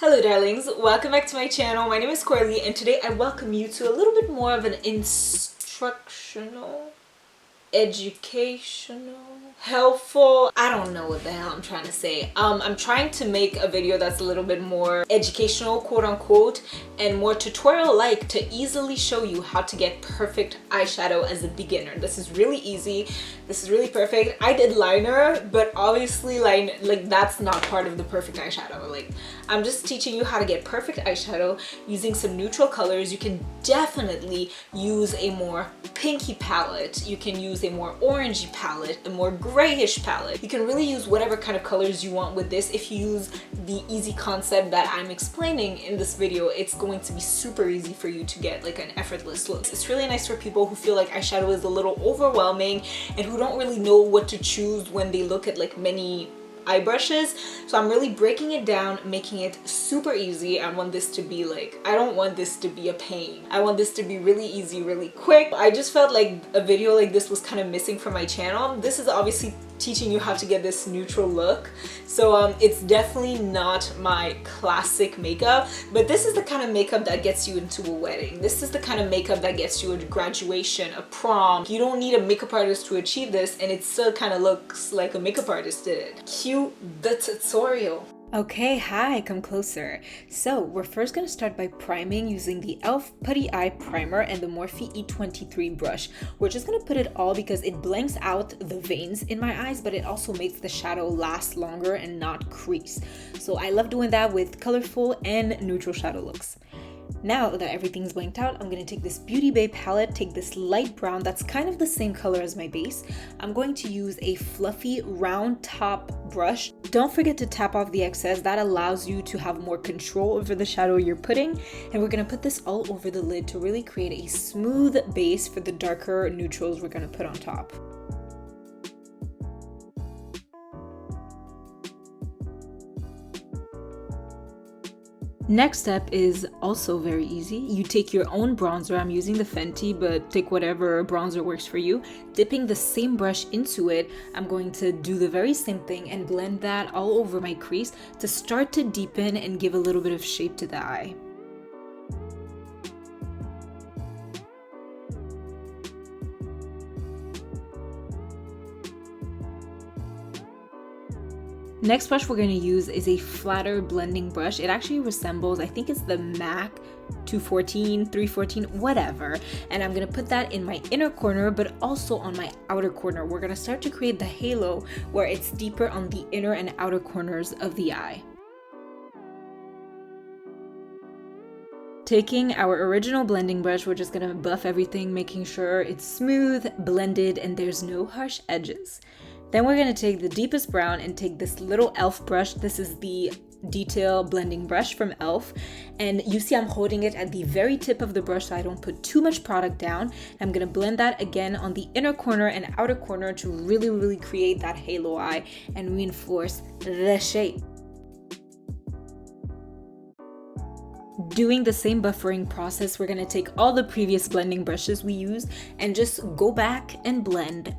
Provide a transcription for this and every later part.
Hello darlings, welcome back to my channel. My name is Coralie and today I welcome you to a little bit more of an instructional, educational, helpful, I don't know what the hell I'm trying to say. I'm trying to make a video that's a little bit more educational, quote unquote, and more tutorial-like to easily show you how to get perfect eyeshadow as a beginner. This is really easy. This is really perfect. I did liner, but obviously that's not part of the perfect eyeshadow. I'm just teaching you how to get perfect eyeshadow using some neutral colors. You can definitely use a more pinky palette. You can use a more orangey palette, a more grayish palette. You can really use whatever kind of colors you want with this. If you use the easy concept that I'm explaining in this video, it's going to be super easy for you to get like an effortless look. It's really nice for people who feel like eyeshadow is a little overwhelming and who don't really know what to choose when they look at like many eye brushes. So I'm really breaking it down, making it super easy. I want this to be I don't want this to be a pain. I want this to be really easy, really quick. I just felt like a video like this was kind of missing from my channel. This is obviously teaching you how to get this neutral look. So it's definitely not my classic makeup, but this is the kind of makeup that gets you into a wedding. This is the kind of makeup that gets you a graduation, a prom. You don't need a makeup artist to achieve this, and it still kind of looks like a makeup artist did it. Cue the tutorial. Okay, hi, come closer. So we're first going to start by priming using the e.l.f. Putty Eye Primer and the Morphe E23 brush. We're just going to put it all because it blanks out the veins in my eyes, but it also makes the shadow last longer and not crease. So I love doing that with colorful and neutral shadow looks. Now that everything's blanked out, I'm going to take this Beauty Bay palette, take this light brown that's kind of the same color as my base. I'm going to use a fluffy round top brush. Don't forget to tap off the excess. That allows you to have more control over the shadow you're putting. And we're going to put this all over the lid to really create a smooth base for the darker neutrals we're going to put on top. Next step is also very easy. You take your own bronzer. I'm using the Fenty, but take whatever bronzer works for you. Dipping the same brush into it, I'm going to do the very same thing and blend that all over my crease to start to deepen and give a little bit of shape to the eye. Next brush we're going to use is a flatter blending brush. It actually resembles, I think it's the MAC 214, 314, whatever. And I'm going to put that in my inner corner, but also on my outer corner. We're going to start to create the halo where it's deeper on the inner and outer corners of the eye. Taking our original blending brush, we're just going to buff everything, making sure it's smooth, blended, and there's no harsh edges. Then we're going to take the deepest brown and take this little e.l.f. brush. This is the detail blending brush from e.l.f. And you see I'm holding it at the very tip of the brush so I don't put too much product down. I'm going to blend that again on the inner corner and outer corner to really create that halo eye and reinforce the shape. Doing the same buffering process, we're going to take all the previous blending brushes we used and just go back and blend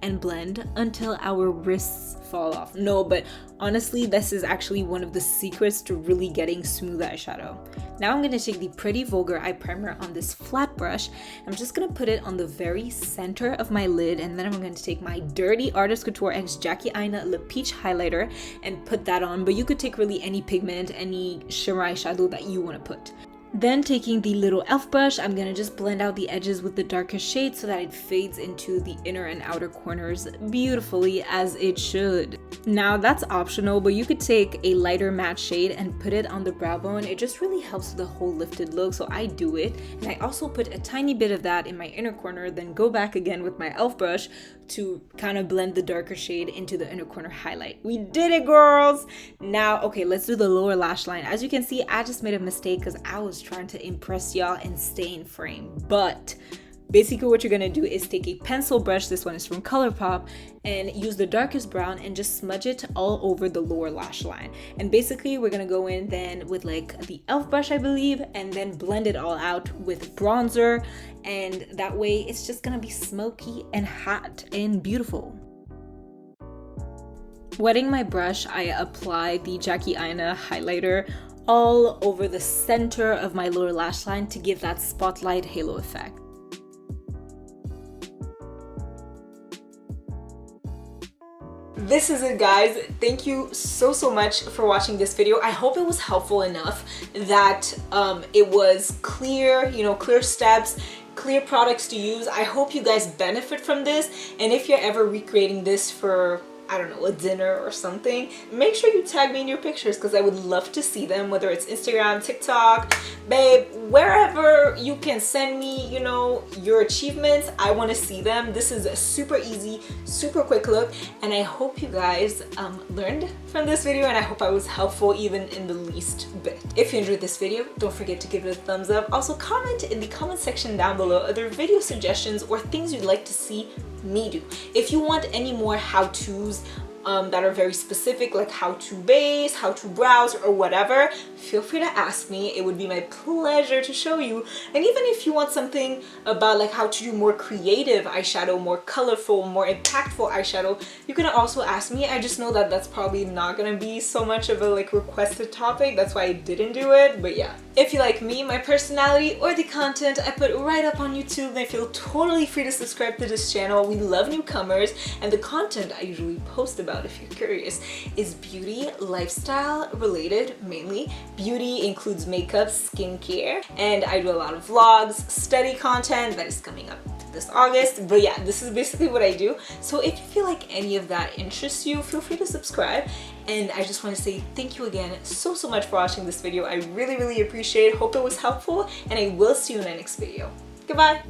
until our wrists fall off. No, but honestly, this is actually one of the secrets to really getting smooth eyeshadow. Now I'm going to take the Pretty Vulgar Eye Primer on this flat brush. I'm just going to put it on the very center of my lid, and then I'm going to take my Dirty Artist Couture X Jackie Aina Lip Peach Highlighter and put that on, but you could take really any pigment, any shimmer eyeshadow that you want to put. Then taking the little e.l.f. brush, I'm going to just blend out the edges with the darkest shade so that it fades into the inner and outer corners beautifully as it should. Now that's optional, but you could take a lighter matte shade and put it on the brow bone. It just really helps with the whole lifted look, so I do it. And I also put a tiny bit of that in my inner corner, then go back again with my e.l.f. brush to kind of blend the darker shade into the inner corner highlight. We did it, girls! Now, okay, let's do the lower lash line. As you can see, I just made a mistake because I was trying to impress y'all and stay in frame, but basically what you're gonna do is take a pencil brush, this one is from ColourPop, and use the darkest brown and just smudge it all over the lower lash line. And basically we're gonna go in then with like the e.l.f. brush, I believe, and then blend it all out with bronzer, and that way it's just gonna be smoky and hot and beautiful. Wetting my brush, I apply the Jackie Aina highlighter all over the center of my lower lash line to give that spotlight halo effect. This is it, guys. Thank you so much for watching this video. I hope it was helpful enough that it was clear, you know, clear steps, clear products to use. I hope you guys benefit from this, and if you're ever recreating this for, I don't know, a dinner or something, make sure you tag me in your pictures because I would love to see them, whether it's Instagram, TikTok, babe, wherever you can send me, you know, your achievements. I want to see them. This is a super easy, super quick look, and I hope you guys learned from this video, and I hope I was helpful even in the least bit. If you enjoyed this video, don't forget to give it a thumbs up. Also, comment in the comment section down below other video suggestions or things you'd like to see me do. If you want any more how-tos that are very specific, like how to base, how to brows, or whatever, feel free to ask me. It would be my pleasure to show you. And even if you want something about like how to do more creative eyeshadow, more colorful, more impactful eyeshadow, you can also ask me. I just know that that's probably not gonna be so much of a like requested topic. That's why I didn't do it. But yeah, if you like me, my personality, or the content I put right up on YouTube, then feel totally free to subscribe to this channel. We love newcomers, and the content I usually post about, if you're curious, is beauty, lifestyle related mainly. Beauty includes makeup, skincare, and I do a lot of vlogs, study content that is coming up this August. But yeah, this is basically what I do. So if you feel like any of that interests you, feel free to subscribe. And I just want to say thank you again so much for watching this video. I really appreciate it. Hope it was helpful, and I will see you in the next video. Goodbye.